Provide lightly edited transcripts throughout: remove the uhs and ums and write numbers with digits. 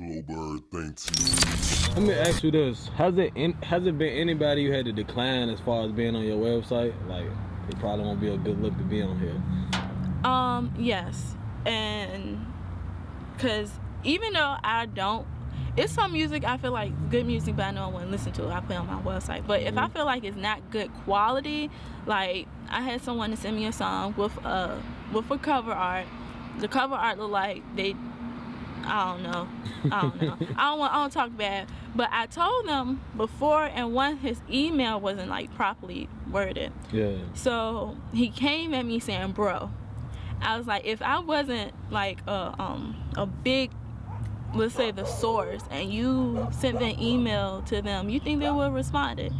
Glowbird thinks. Let me ask you this: has it been anybody you had to decline as far as being on your website? Like, it probably won't be a good look to be on here. Yes, and because even though it's some music I feel like good music, but I know I wouldn't listen to it. I put it on my website. But if I feel like it's not good quality, like I had someone to send me a song with a cover art. The cover art looked like I don't know. I don't talk bad. But I told them before, and one, his email wasn't like properly worded. Yeah. So he came at me saying, "Bro," I was like, if I wasn't like a big, let's say, the source, and you sent an email to them, you think they would respond it?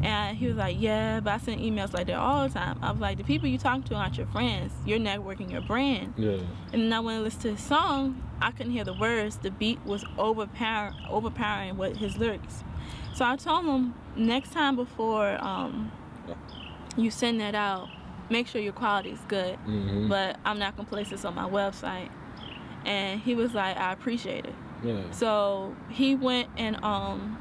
And he was like, yeah, but I send emails like that all the time. I was like, the people you talk to aren't your friends. You're networking your brand. Yeah. And then I went and listened to his song. I couldn't hear the words. The beat was overpowering with his lyrics. So I told him, next time before you send that out, make sure your quality is good. Mm-hmm. But I'm not going to place this on my website. And he was like, I appreciate it. Yeah. So he went and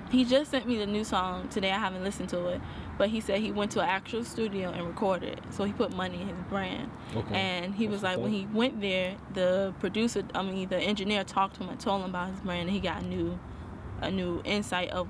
he just sent me the new song today. I haven't listened to it, but he said he went to an actual studio and recorded it. So he put money in his brand. Okay. And he was like, when he went there, the engineer talked to him and told him about his brand, and he got a new insight of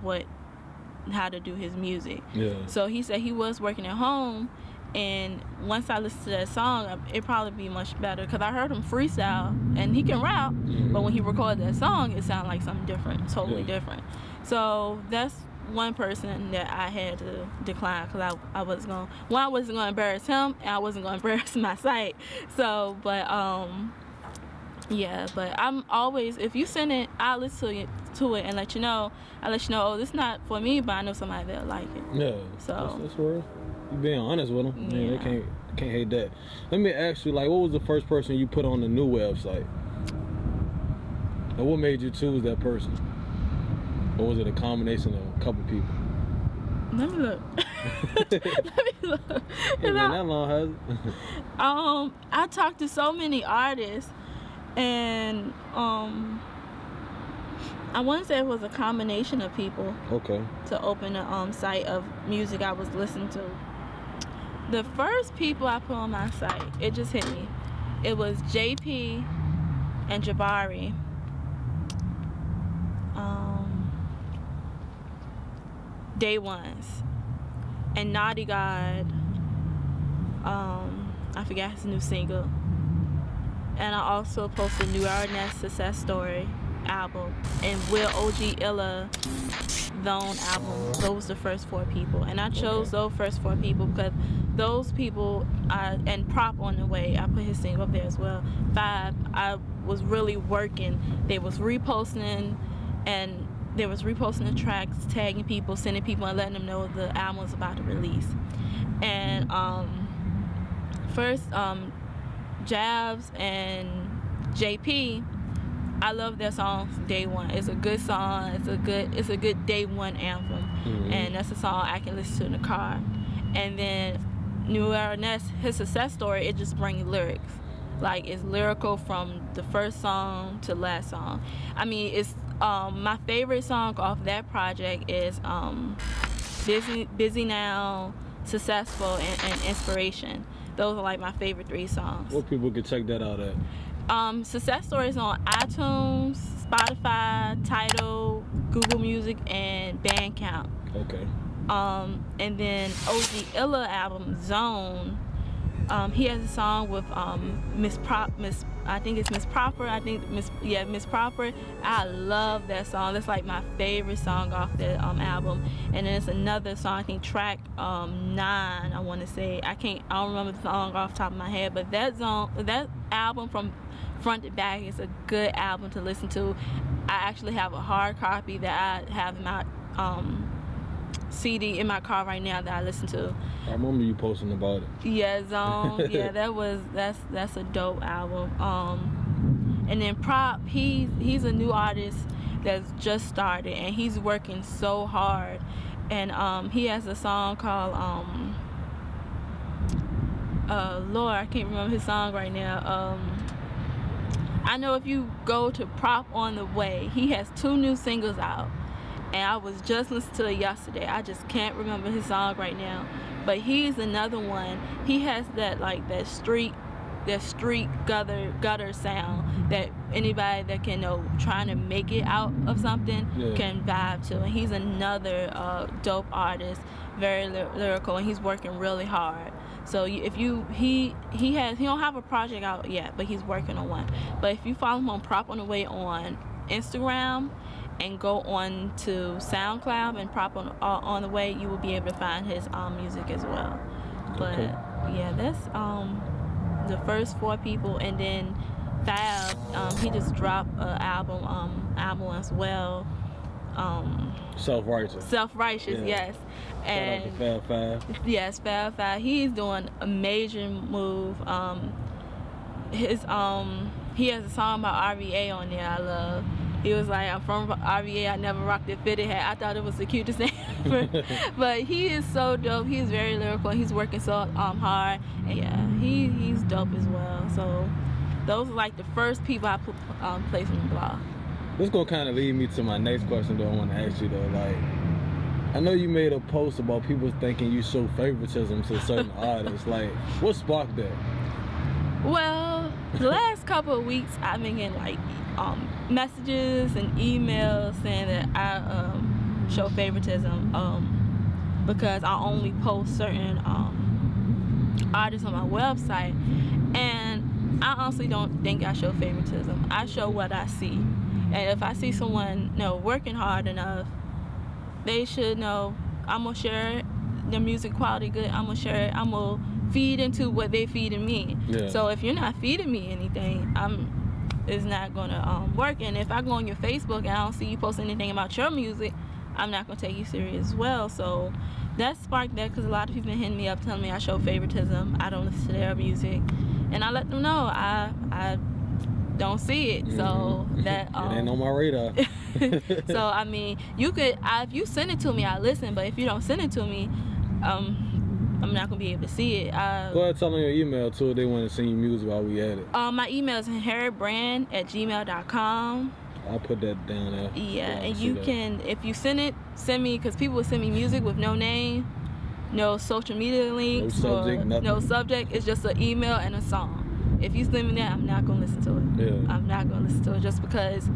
how to do his music. Yeah. So he said he was working at home. And once I listen to that song, it'd probably be much better, because I heard him freestyle, and he can rap, but when he recorded that song, it sounded like something different, totally different. So that's one person that I had to decline, because I wasn't going to embarrass him, and I wasn't going to embarrass my site. So, but yeah, but I'm always, if you send it, I'll listen to it and let you know. I'll let you know, oh, this is not for me, but I know somebody that'll like it. Yeah. So that's real. You being honest with them. Yeah. They can't hate that. Let me ask you, like, what was the first person you put on the new website? And what made you choose that person? Or was it a combination of a couple people? Let me look. Let me look. It's been that long, has it? I talked to so many artists, and I want to say it was a combination of people. Okay. To open a site of music I was listening to. The first people I put on my site, it just hit me. It was JP and Jabari. Day Ones. And Naughty God. I forgot his new single. And I also posted New Arnett Success Story album and Will OG Illa Zone album. Those the first 4 people, and I chose those first 4 people because those people and Prop on the Way, I put his single up there as well. 5, I was really working. They was reposting the tracks, tagging people, sending people, and letting them know the album was about to release. And first Jabs and JP, I love their song Day One. It's a good song. It's a good Day One anthem. Mm-hmm. And that's a song I can listen to in the car. And then New Arnett, his Success Story, it just brings lyrics. Like, it's lyrical from the first song to last song. I mean, it's my favorite song off that project is Busy Now, Successful, and Inspiration. Those are like my favorite 3 songs. What people can check that out at? Success Stories on iTunes, Spotify, Tidal, Google Music, and Bandcamp. Okay. And then OG Illa album Zone. He has a song with Miss Proper. Miss Proper. I love that song. That's like my favorite song off that album. And then it's another song, I think track 9, I want to say. I don't remember the song off the top of my head, but that album from front to back is a good album to listen to. I actually have a hard copy that I have in my CD in my car right now that I listen to. I remember you posting about it. Yeah, Zone. Yeah, that's a dope album. And then Prop, he's a new artist that's just started, and he's working so hard. And he has a song called Lord, I can't remember his song right now. I know if you go to Prop on the Way, he has 2 new singles out. And I was just listening to it yesterday. I just can't remember his song right now. But he's another one. He has that like that street gutter sound that anybody that can trying to make it out of something can vibe to. And he's another dope artist, very lyrical, and he's working really hard. So if he don't have a project out yet, but he's working on one. But if you follow him on Prop on the Way on Instagram and go on to SoundCloud and Prop on the Way, you will be able to find his as well. But yeah, that's the first 4 people, and then Fab, he just dropped an album as well. Self-Righteous, yes. And shout out to Fab 5. Yes, Fab 5. He's doing a major move. He has a song about RVA on there I love. He was like, I'm from RVA, I never rocked a fitted hat. I thought it was the cutest name ever. But he is so dope. He's very lyrical. He's working so hard. And yeah, he's dope as well. So those are like the first people I put placed on the blog. This gonna kind of lead me to my next question though. I want to ask you though, like, I know you made a post about people thinking you show favoritism to certain artists. Like, what sparked that? Well, the last couple of weeks I've been getting like messages and emails saying that I show favoritism because I only post certain artists on my website, and I honestly don't think I show favoritism. I show what I see, and if I see someone working hard enough, they should know I'm gonna share their music quality good. I'm gonna share it. I'm gonna feed into what they feeding me. Yeah. So if you're not feeding me anything, it's not gonna work. And if I go on your Facebook and I don't see you post anything about your music, I'm not gonna take you serious as well. So that sparked that, because a lot of people been hitting me up telling me I show favoritism. I don't listen to their music, and I let them know I don't see it. So that it ain't on my radar. So I mean, you could if you send it to me, I listen. But if you don't send it to me, I'm not gonna be able to see it. Go ahead, tell them your email too if they want to send you music while we at it. My email is inheritbrand@gmail.com. I'll put that down there. Yeah, and you can, if you send me, because people will send me music with no name, no social media links, no subject, nothing. No subject. It's just an email and a song. If you send me that, I'm not gonna listen to it. Yeah. I'm not gonna listen to it just because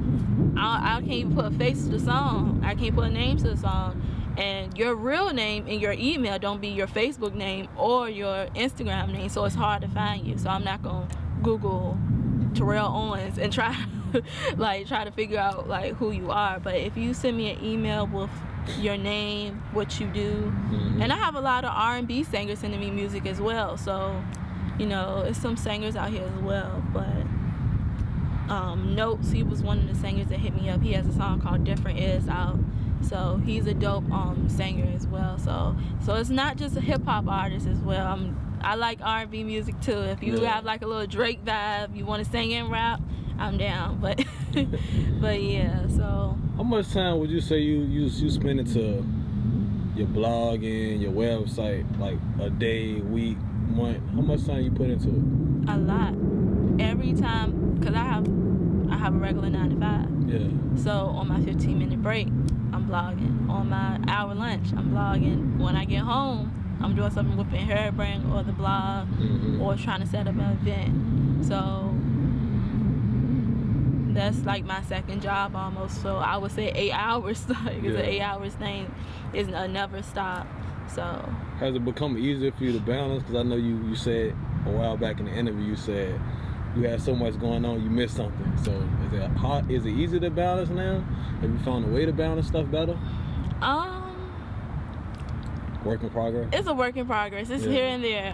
I can't even put a face to the song. I can't put a name to the song. And your real name in your email don't be your Facebook name or your Instagram name, so it's hard to find you. So I'm not gonna Google Terrell Owens and try to figure out like who you are. But if you send me an email with your name, what you do, and I have a lot of R&B singers sending me music as well. So it's some singers out here as well. But Notes, he was one of the singers that hit me up. He has a song called Different Is out. So he's a dope singer as well. So it's not just a hip hop artist as well. I like R&B music too. If you have like a little Drake vibe, you want to sing and rap, I'm down. But yeah. So how much time would you say you spend into your blog and your website, like a day, week, month? How much time you put into it? A lot. Every time, because I have a regular 9 to 5. Yeah. So on my 15-minute break, I'm blogging. On my hour lunch, I'm blogging. When I get home, I'm doing something with Inherit Brand or the blog, or trying to set up an event. So that's like my second job almost. So I would say 8 hours. Like it's an 8 hours thing. It's a never stop. So has it become easier for you to balance? Because I know you said a while back in the interview, you said you had so much going on, you missed something. So is it easy to balance now? Have you found a way to balance stuff better? Work in progress? It's a work in progress. It's here and there.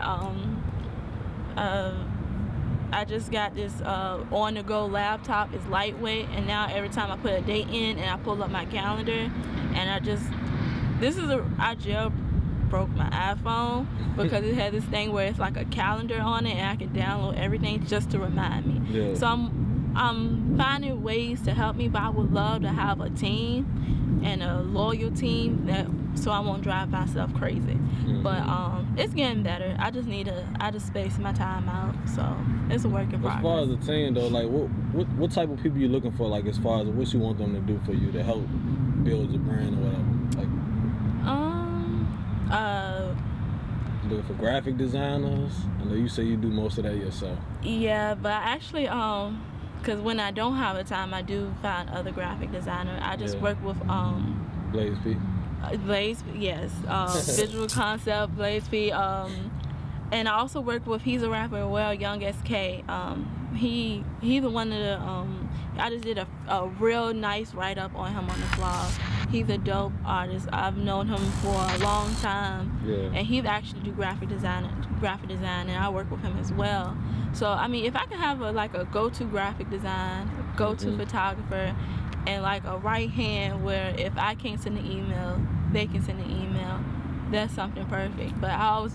I just got this on-the-go laptop. It's lightweight, and now every time I put a date in and I pull up my calendar, and I jailbroke my iPhone because it had this thing where it's like a calendar on it, and I can download everything just to remind me. So I'm finding ways to help me, but I would love to have a team and a loyal team so I won't drive myself crazy. But it's getting better. I just space my time out, so it's a work in progress. As far as the team though, like what type of people you looking for, like as far as what you want them to do for you to help build your brand or whatever? Looking for graphic designers? I know you say you do most of that yourself. Yeah, but actually, because when I don't have the time, I do find other graphic designers. I just work with Blaze P. Blaze, yes. Visual Concept, Blaze P. And I also work with, he's a rapper as well, Young SK. He's one of the, I just did a real nice write-up on him on the blog. He's a dope artist. I've known him for a long time. Yeah. And he's actually do graphic design, and I work with him as well. So, I mean, if I can have a go-to graphic design, go-to photographer, and like a right hand where if I can't send an email, they can send an email, that's something perfect. But I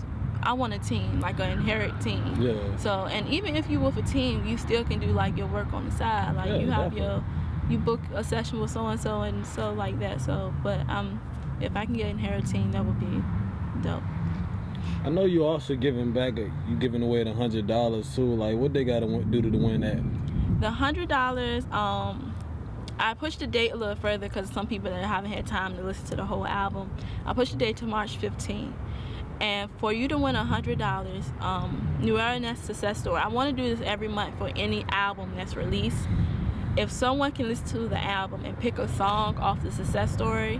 want a team, like an inherent team. Yeah. So, and even if you with a team, you still can do like your work on the side. Like you have you book a session with so-and-so and so like that. So, but if I can get an inherent team, that would be dope. I know you also giving back, you giving away the $100 too. Like what they gotta do to win that? The $100, I pushed the date a little further because some people that haven't had time to listen to the whole album. I pushed the date to March 15th. And for you to win $100, New Era Success Story, I want to do this every month for any album that's released. If someone can listen to the album and pick a song off the success story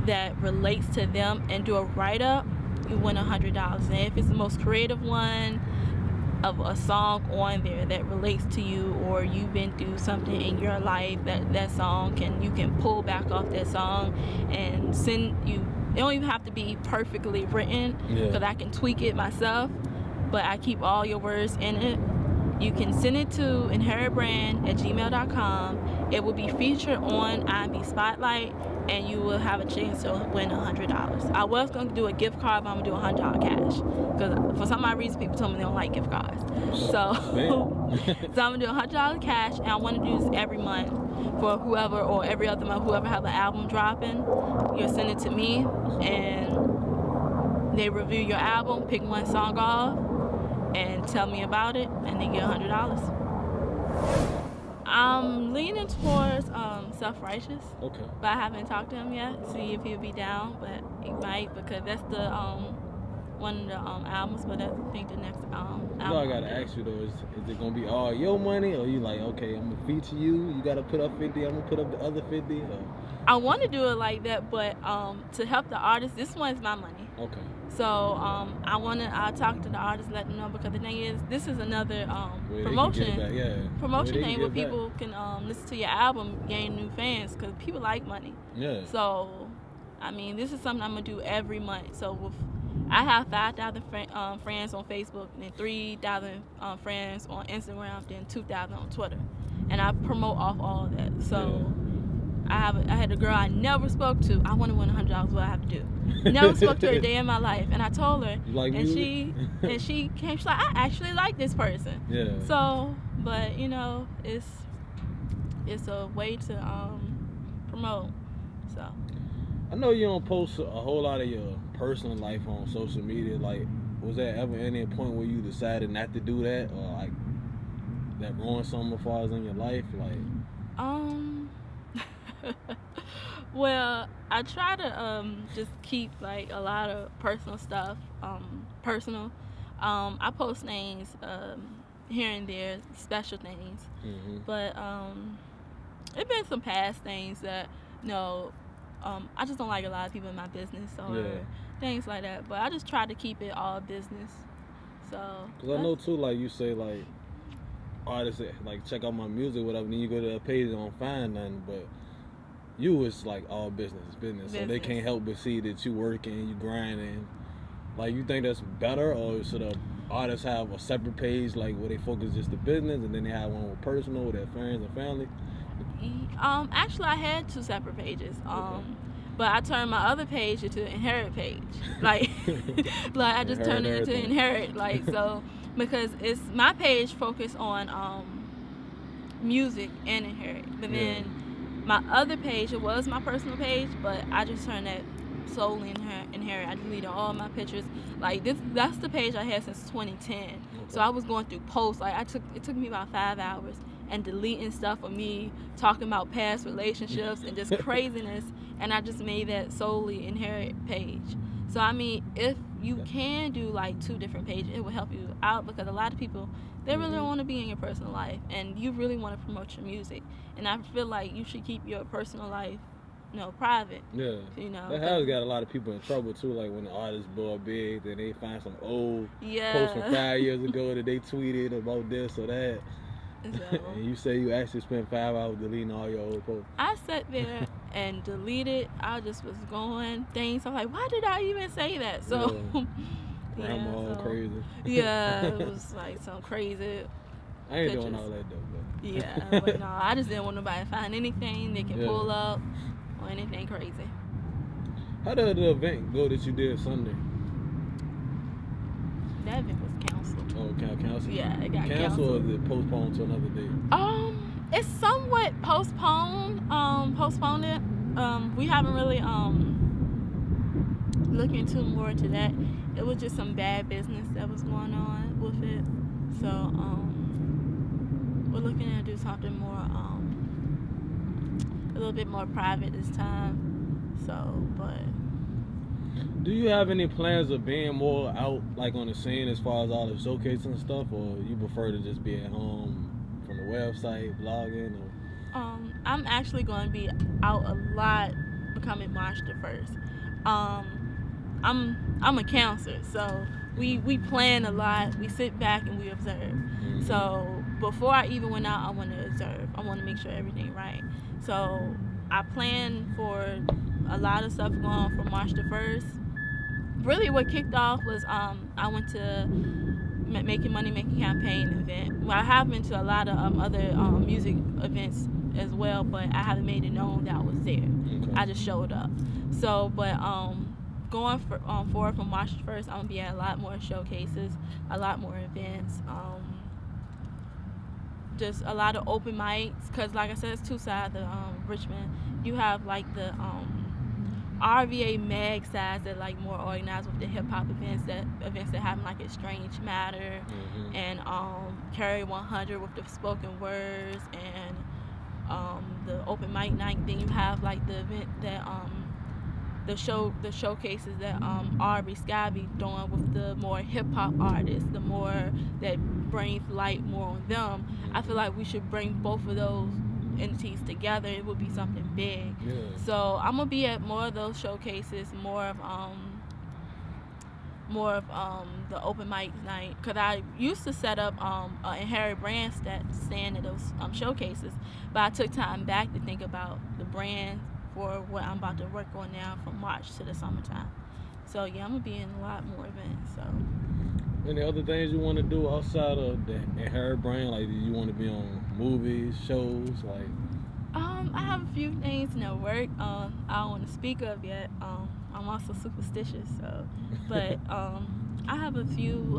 that relates to them and do a write-up, you win $100. And if it's the most creative one of a song on there that relates to you, or you've been through something in your life that song you can pull back off that song and send you. It don't even have to be perfectly written because I can tweak it myself, but I keep all your words in it. You can send it to inheritbrand@gmail.com. It will be featured on IMB Spotlight, and you will have a chance to win $100. I was going to do a gift card, but I'm going to do $100 cash because for some odd reason people told me they don't like gift cards. So, I'm going to do $100 cash, and I want to do this every month for whoever, or every other month, whoever have an album dropping. You'll send it to me, and they review your album, pick one song off, and tell me about it, and they get $100. I'm leaning towards Self-Righteous. Okay. But I haven't talked to him yet. See if he'll be down, but he might, because that's the one of the albums. But I think the next album. You know, I gotta ask you though, is it gonna be all your money, or you like, okay, I'm gonna feature you, you gotta put up 50, I'm gonna put up the other 50? Or? I want to do it like that, but to help the artist, this one's my money. Okay. So I'll talk to the artist, let them know, because the thing is, this is another promotion thing where people can listen to your album, gain new fans, because people like money. Yeah. So, I mean, this is something I'm gonna do every month. So I have 5,000 friends on Facebook, and then 3,000 friends on Instagram, then 2,000 on Twitter, and I promote off all of that. So. I had a girl I never spoke to. I want to win $100. What I have to do? Never spoke to her a day in my life, and I told her, she came. She's like, I actually like this person. Yeah. So, but you know, it's a way to promote. So. I know you don't post a whole lot of your personal life on social media. Like, was there ever any point where you decided not to do that, or like that ruined something as far as in your life, like? Well, I try to just keep like a lot of personal stuff personal. I post things here and there, special things, but it's been some past things that I just don't like a lot of people in my business or things like that. But I just try to keep it all business. So. Because I know too, like you say, like artists like check out my music, whatever. Then you go to their page and don't find nothing, but. You is like all business, so they can't help but see that you working, you grinding. Like, you think that's better, or should artists have a separate page, like where they focus just the business, and then they have one with personal, with their friends and family? Actually, I had 2 separate pages. But I turned my other page into an Inherit page. Like, I just turned it into Inherit, like so, because it's my page focused on music and Inherit, but then. My other page, it was my personal page, but I just turned that solely inherit. I deleted all my pictures. Like that's the page I had since 2010. Okay. So I was going through posts. Like it took me about 5 hours and deleting stuff of me talking about past relationships and just craziness. And I just made that solely inherit page. So I mean, if you can do like 2 different pages, it will help you out, because a lot of people, they really don't want to be in your personal life, and you really want to promote your music. And I feel like you should keep your personal life, private. Yeah. That has got a lot of people in trouble too. Like when the artists blow up big, then they find some old post from 5 years ago that they tweeted about this or that. So, and you say you actually spent 5 hours deleting all your old posts. I sat there and deleted. I just was going things. I'm like, why did I even say that? So, grandma crazy. Yeah, it was like some crazy. I ain't pictures. doing all that though. But. Yeah, but no, I just didn't want nobody to find anything they can pull up or anything crazy. How did the event go that you did Sunday? That event was canceled. Oh, canceled? Yeah, it got canceled. Or is it postponed to another day? It's somewhat postponed. Postponed it. We haven't really looked into more into that. It was just some bad business that was going on with it. So we're looking to do something more a little bit more private this time. So, but do you have any plans of being more out, like on the scene, as far as all the showcases and stuff, or you prefer to just be at home from the website, blogging? Or? I'm actually going to be out a lot becoming March the 1st. I'm a counselor, so we plan a lot. We sit back and we observe. Mm-hmm. So before I even went out, I want to observe. I want to make sure everything right. So I plan for a lot of stuff going on from March the 1st. Really what kicked off was I went to Making Money Making Campaign event. Well, I have been to a lot of other music events as well, but I haven't made it known that I was there. Okay. I just showed up. So, but going forward from March 1st, I'm gonna be at a lot more showcases, a lot more events, just a lot of open mics. Cause like I said, it's 2 sides of Richmond. You have like the RVA mag sides that like more organized with the hip hop events that happen like at Strange Matter, and Carry 100 with the spoken words, and the open mic night. Then you have like the event that the showcases that R.B. Sky be doing with the more hip hop artists, the more that brings light more on them. I feel like we should bring both of those entities together. It would be something big. Yeah. So I'm gonna be at more of those showcases, more of the open mic night, because I used to set up a Harry brand stand at those showcases, but I took time back to think about the brand for what I'm about to work on now from March to the summertime. So yeah, I'm gonna be in a lot more events. So any other things you want to do outside of the Harry brand? Like, do you want to be on movies, shows? Like, I have a few things in the work. I don't want to speak of yet. I'm also superstitious, so but I have a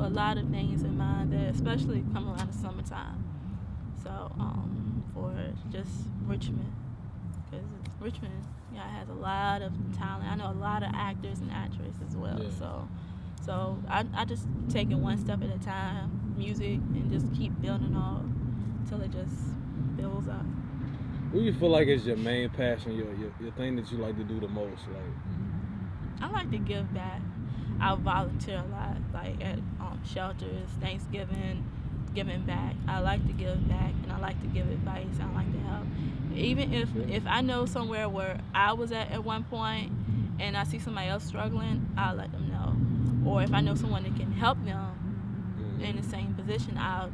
lot of things in mind that especially come around the summertime. So for just Richmond, because Richmond, has a lot of talent. I know a lot of actors and actresses as well. Yeah. So I just take it one step at a time, music, and just keep building on until it just builds up. What do you feel like is your main passion, your thing that you like to do the most? Like, I like to give back. I volunteer a lot, like at shelters, Thanksgiving, giving back. I like to give back, and I like to give advice. I like to help. Even if I know somewhere where I was at one point, and I see somebody else struggling, I'll let them know. Or if I know someone that can help them in the same position, I'll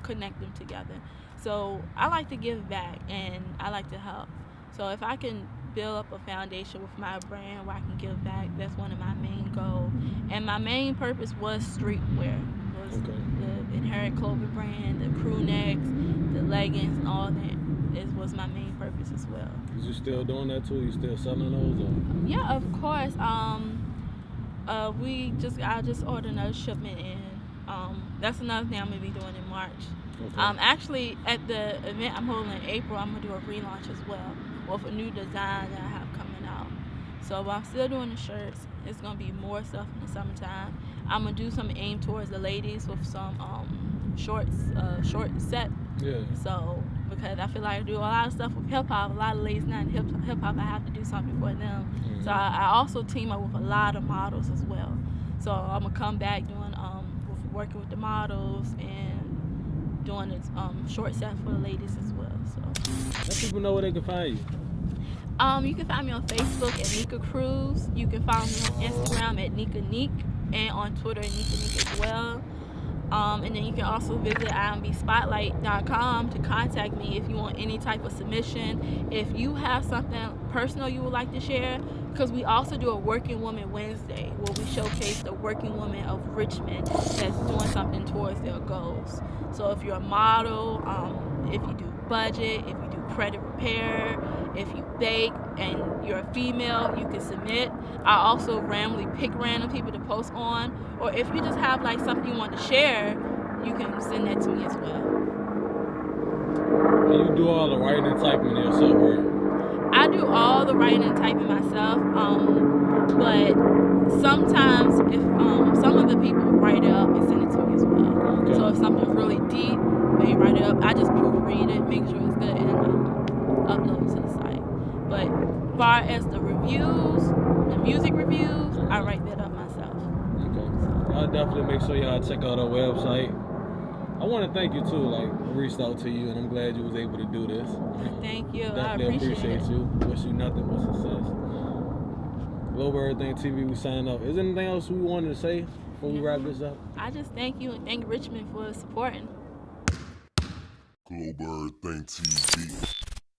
connect them together. So I like to give back, and I like to help. So if I can build up a foundation with my brand where I can give back, that's one of my main goals. And my main purpose was streetwear. The Inherent Clothing brand, the crew necks, the leggings, and all that was my main purpose as well. Is you still doing that too? You still selling those? Or? Yeah, of course. I just ordered another shipment in. That's another thing I'm gonna be doing in March. Okay. Actually, at the event I'm holding in April, I'm gonna do a relaunch as well with a new design that I have coming out. So while I'm still doing the shirts, it's gonna be more stuff in the summertime. I'm gonna do some aim towards the ladies with some short set. Yeah. So because I feel like I do a lot of stuff with hip hop, a lot of ladies not in hip hop, I have to do something for them. Mm-hmm. So I also team up with a lot of models as well. So I'm gonna come back doing working with the models and doing this short set for the ladies as well. So let people know where they can find you. You can find me on Facebook at Nika Cruz. You can find me on Instagram at Nika Neek and on Twitter at Nika Neek as well. And then you can also visit imbspotlight.com to contact me if you want any type of submission. If you have something personal you would like to share, because we also do a Working Woman Wednesday where we showcase the working women of Richmond that's doing something towards their goals. So if you're a model, if you do budget, if you do credit repair, if you bake and you're a female, you can submit. I also randomly pick random people to post on, or if you just have like something you want to share, you can send that to me as well. And you do all the writing and typing yourself, right? I do all the writing and typing myself, but sometimes if some of the people write it up and send it to me as well. Okay. So if something's really deep, they write it up. I just proofread it, make sure it's good, and upload it to the site. But as far as the reviews, the music reviews, I write that up myself. Okay. I'll definitely make sure y'all check out our website. I want to thank you too. Like, I reached out to you, and I'm glad you was able to do this. Thank you. I Definitely appreciate it. you. Wish you nothing but success. Global Everything TV, we sign up. Is there anything else we wanted to say before we wrap this up? I just thank you and thank Richmond for supporting. Global Everything TV.